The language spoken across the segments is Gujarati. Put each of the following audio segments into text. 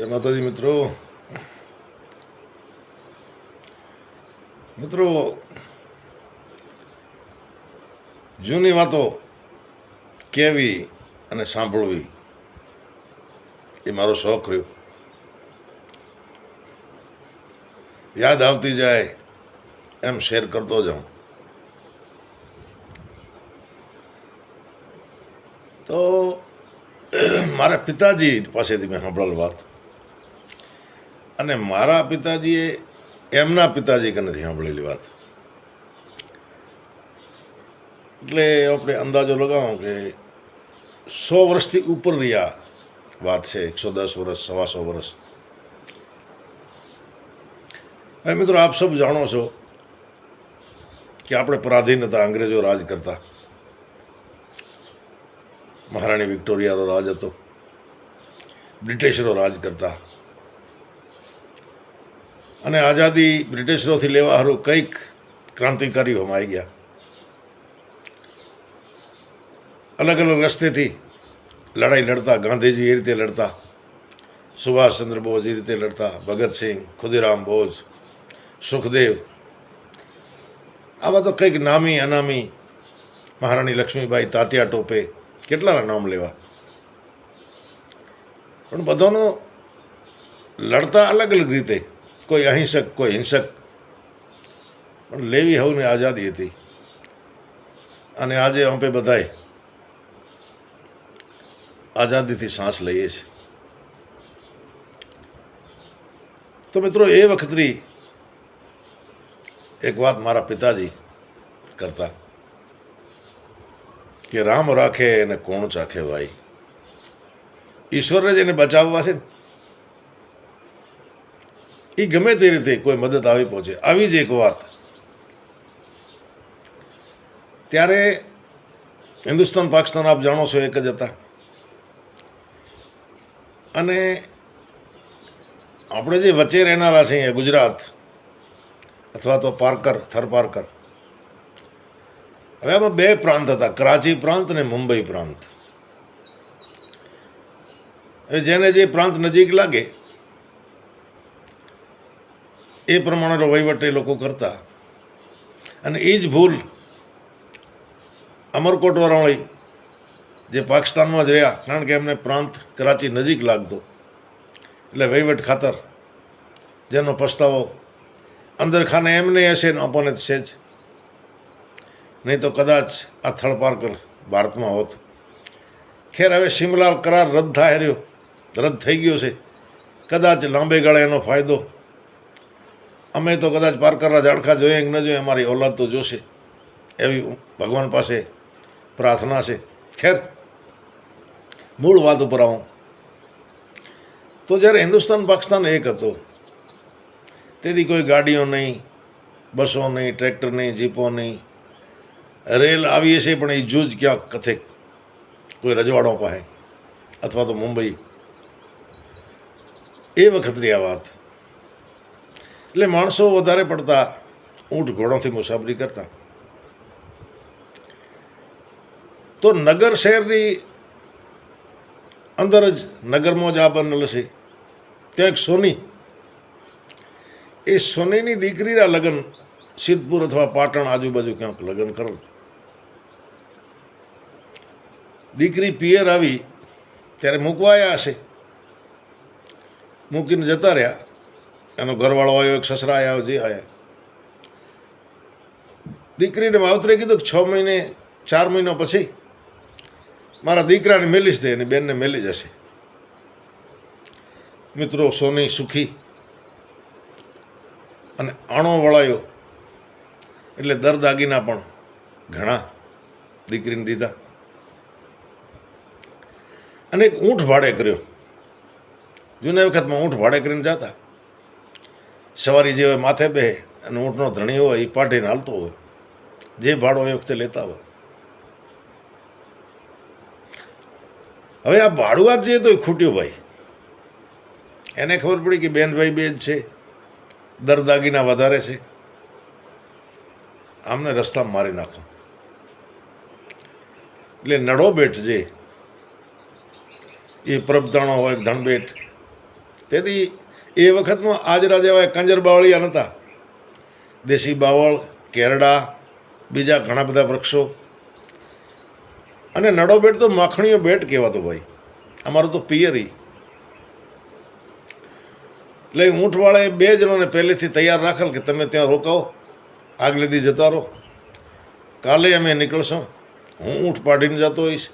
જય માતાજી મિત્રો જૂની વાતો કહેવી અને સાંભળવી એ મારો શોખ રહ્યો. યાદ આવતી જાય એમ શેર કરતો જાઉં. તો મારા પિતાજી પાસેથી મેં સાંભળેલ વાત, અને મારા પિતાજીએ એમના પિતાજી કનેથી સાંભળેલી વાત. એટલે આપણે અંદાજો લગાવો કે 100 વર્ષથી ઉપરની આ વાત છે. 110 વર્ષ, 125 વર્ષ. હવે મિત્રો, આપ સબ જાણો છો કે આપણે પરાધીન હતા, અંગ્રેજો રાજ કરતા. મહારાણી વિક્ટોરિયાનો રાજ હતો, બ્રિટિશરો રાજ કરતા, અને આઝાદી બ્રિટિશરોથી લેવા હારું કંઈક ક્રાંતિકારીઓ આવી ગયા. અલગ અલગ રસ્તેથી લડાઈ લડતા. ગાંધીજી એ રીતે લડતા, સુભાષચંદ્ર બોઝ એ રીતે લડતા, ભગતસિંહ, ખુદીરામ બોઝ, સુખદેવ, આવા તો કંઈક નામી અનામી, મહારાણી લક્ષ્મીબાઈ, તાત્યા ટોપે, કેટલાના નામ લેવા. પણ બધાનો લડતા અલગ અલગ રીતે, કોઈ અહિંસક, કોઈ હિંસક, પણ લેવી હવને આઝાદી હતી. અને આજે અમે બધાએ આઝાદીથી શ્વાસ લઈએ છીએ. તો મિત્રો, એ વખતની એક વાત મારા પિતાજી કરતા કે રામ રાખે અને કોણ ચાખે ભાઈ. ઈશ્વરે જ એને બચાવવા છે ને, એ ગમે તે રીતે કોઈ મદદ આવી પહોંચે. આવી જ એક વાત ત્યારે હિન્દુસ્તાન પાકિસ્તાન આપ જાણો છો એક જ હતા. અને આપણે જે વચ્ચે રહેનારા છીએ ગુજરાત અથવા તો પારકર, થર પારકર, હવે આમાં 2 પ્રાંત હતા, કરાચી પ્રાંત અને મુંબઈ પ્રાંત. હવે જેને જે પ્રાંત નજીક લાગે એ પ્રમાણેનો વહીવટ એ લોકો કરતા. અને એ જ ભૂલ અમરકોટવાળાએ જે પાકિસ્તાનમાં જ રહ્યા, કારણ કે એમને પ્રાંત કરાચી નજીક લાગતો, એટલે વહીવટ ખાતર જેનો પસ્તાવો અંદર ખાને એમને હશે ને આપણને છે જ નહીં, તો કદાચ આ થળપારકર ભારતમાં હોત. ખેર, હવે સિમલા કરાર રદ થઈ ગયો છે. કદાચ લાંબે ગાળે એનો ફાયદો અમે તો કદાચ પારકરના ઝાડખા જોઈએ કે ન જોઈએ, અમારી ઓલાદ તો જોશે, એવી ભગવાન પાસે પ્રાર્થના છે. ખેર, મૂળ વાત ઉપર આવું તો જ્યારે હિન્દુસ્તાન પાકિસ્તાન એક હતો, તેથી કોઈ ગાડીઓ નહીં, બસો નહીં, ટ્રેક્ટર નહીં, જીપો નહીં, રેલ આવી હશે પણ એ જૂજ ક્યાંક કથે કોઈ રજવાડો પાસે અથવા તો મુંબઈ. એ વખતની આ વાત. એટલે માણસો વધારે પડતા ઊંટ ઘોડોથી મુસાફરી કરતા. તો નગર શહેરની અંદર જ, નગરમાં જ આ બનેલ છે, ત્યાં એક સોની, એ સોનીની દીકરીના લગ્ન સિદ્ધપુર અથવા પાટણ આજુબાજુ ક્યાંક લગ્ન કરેલ. દીકરી પિયર આવી ત્યારે મૂકવા આવ્યા હશે, મૂકીને જતા રહ્યા. એનો ઘરવાળો આવ્યો, એક સસરા આવ્યા, જે આવ્યા. દીકરીને માવતરે કીધું કે 6 મહિને 4 મહિના પછી મારા દીકરાને મેલીશ દે, એની બેનને મેલી જશે. મિત્રો, સોની સુખી અને આણો વળાયો, એટલે દાગીના પણ ઘણા દીકરીને દીધા. અને એક ઊંટ ભાડે કર્યો. જૂના વખતમાં ઊંટ ભાડે કરીને જતા. સવારી જે હોય માથે બે, અને ઊંટનો ધણી હોય એ પાટીને હાલતો હોય, જે ભાડો એ વખતે લેતા હોય. હવે આ ભાડુઆત જે તો એ ખૂટ્યો ભાઈ. એને ખબર પડી કે બેન ભાઈ બે જ છે, દાગીના વધારે છે, આમને રસ્તામાં મારી નાખો. એટલે નડો બેટ જે એ પ્રબતાણો હોય, ધણબેટ, તેથી એ વખતમાં આજરા જેવા કંજર બાવળિયા નહોતા. દેશી બાવળ, કેરડા, બીજા ઘણા બધા વૃક્ષો. અને નડો બેટ તો માખણીઓ બેટ કહેવાતો ભાઈ. અમારું તો પિયરી. એટલે ઊંટવાળાએ 2 જણોને પહેલેથી તૈયાર રાખેલ કે તમે ત્યાં રોકાવો, આગલે દી જતા રહો, કાલે અમે નીકળશું, હું ઊંટ પાડીને જતો હોઈશ,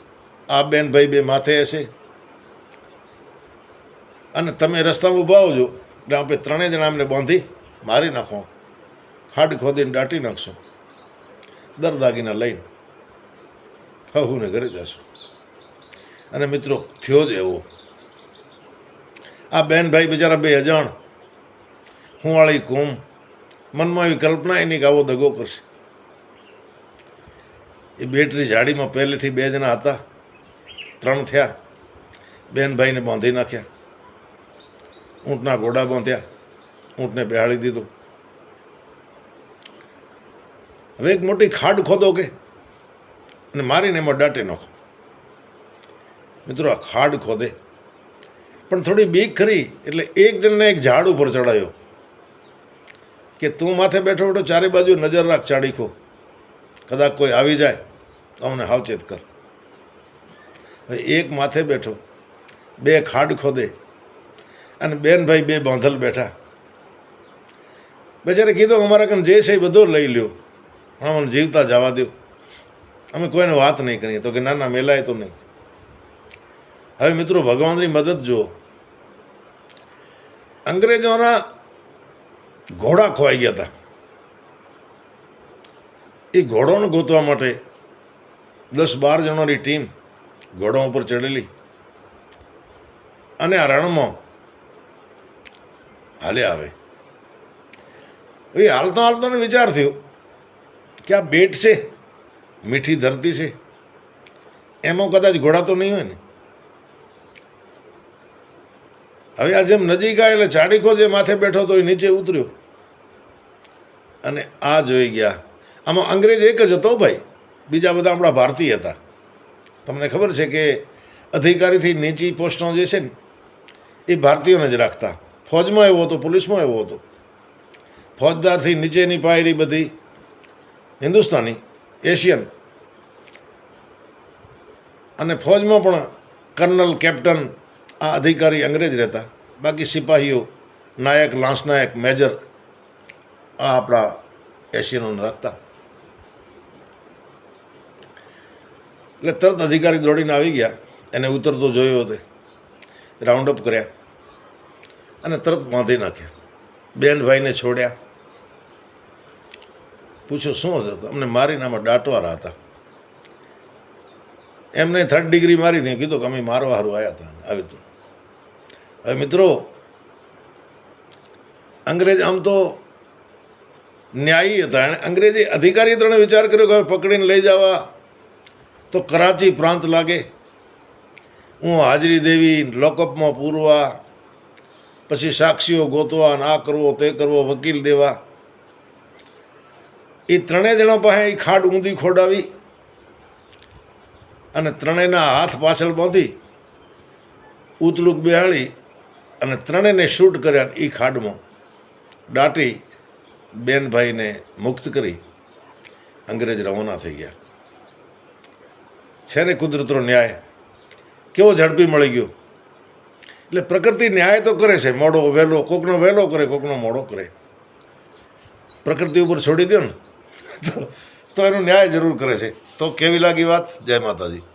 આ બેન ભાઈ 2 માથે હશે અને તમે રસ્તામાં ઊભા આવજો. એટલે આપણે 3 જણા અમને બાંધી મારી નાખો, ખાડ ખોદીને દાટી નાખશું, દરદાગીના લઈને હહુને ઘરે જશું. અને મિત્રો થયો જ એવો. આ બેન ભાઈ બિચારા 2 અજાણ, હું વાળી કુમ, મનમાં એવી કલ્પના એની કે આવો દગો કરશે. એ બેટરી ઝાડીમાં પહેલેથી 2 જણા હતા, 3 થયા. બેન ભાઈને બાંધી નાખ્યા, ઊંટના ઘોડા બાંધ્યા, ઊંટને બેહાડી દીધું. હવે એક મોટી ખાડ ખોદો કે અને મારીને એમાં દાટી નાખો. મિત્રો આ ખાડ ખોદે પણ થોડી બીક ખરી. એટલે એક જણને એક ઝાડ ઉપર ચડાયો કે તું માથે બેઠો બેઠો ચારે બાજુ નજર રાખ ચાડીખો, કદાચ કોઈ આવી જાય તો અમને સાવચેત કર. હવે એક માથે બેઠો, 2 ખાડ ખોદે અને બેન ભાઈ 2 બાંધલ બેઠા. બેચારે કીધું અમારા કન જે છે એ બધો લઈ લ્યો, પણ અમને જીવતા જવા દો, અમે કોઈને વાત નહીં કરીએ. તો કે ના ના, મેલાય તો નહીં. હવે મિત્રો ભગવાનની મદદ જુઓ. અંગ્રેજોના ઘોડા ખોવાઈ ગયા હતા. એ ઘોડોને ગોતવા માટે 10-12 જણોની ટીમ ઘોડા ઉપર ચડેલી અને આ રણમાં હાલે આવે. એ હાલતો હાલતોને વિચાર થયો કે આ બેટ છે, મીઠી ધરતી છે, એમાં કદાચ ઘોડા તો નહીં હોય ને. હવે આ જેમ નજીક આવે એટલે ચાડીખો જે માથે બેઠો તો એ નીચે ઉતર્યો અને આ જોઈ ગયા. આમાં અંગ્રેજ એક જ હતો ભાઈ, બીજા બધા આપણા ભારતીય હતા. તમને ખબર છે કે અધિકારીથી નીચી પોસ્ટનો જે છે ને એ ભારતીયોને જ રાખતા. ફોજમાં એવો હતો, પોલીસમાં એવો હતો. ફોજદારથી નીચેની પાયરી બધી હિન્દુસ્તાની, એશિયન. અને ફોજમાં પણ કર્નલ, કેપ્ટન આ અધિકારી અંગ્રેજ રહેતા. બાકી સિપાહીઓ નાયક, લાંસ નાયક, મેજર આ આપણા એશિયનોને રાખતા. એટલે તરત અધિકારી દોડીને આવી ગયા, એને ઉતરતો જોયો હતો, રાઉન્ડ અપ કર્યા અને તરત બાંધી નાખ્યા. બેન ભાઈને છોડ્યા. પૂછ્યું શું હતું? અમને મારીને આમાં દાટવાના હતા. એમને 3rd ડિગ્રી મારી દે. કીધું કે અમે મારવા હારું આવ્યા હતા. આવી તો હવે મિત્રો અંગ્રેજ આમ તો ન્યાયી હતા. એણે અંગ્રેજી અધિકારી ત્રણે વિચાર કર્યો કે હવે પકડીને લઈ જવા તો કરાચી પ્રાંત લાગે, હું હાજરી દેવી, લોકઅપમાં પૂરવા, પછી સાક્ષીઓ ગોતવા, આ કરવો તે કરવો, વકીલ દેવા. એ 3 જણા પાસે એ ખાડ ઊંધી ખોડાવી અને 3ના હાથ પાછળ બાંધી ઉતલુક બેહાડી અને 3ને શૂટ કર્યા. એ ખાડમાં દાટી બેનભાઈને મુક્ત કરી અંગ્રેજ રવાના થઈ ગયા. છે ને કુદરતનો ન્યાય કેવો ઝડપી મળી ગયો. એટલે પ્રકૃતિ ન્યાય તો કરે છે, મોડો વહેલો, કોકનો વહેલો કરે, કોકનો મોડો કરે. પ્રકૃતિ ઉપર છોડી દો ને તો એનો ન્યાય જરૂર કરે છે. તો કેવી લાગી વાત? જય માતાજી.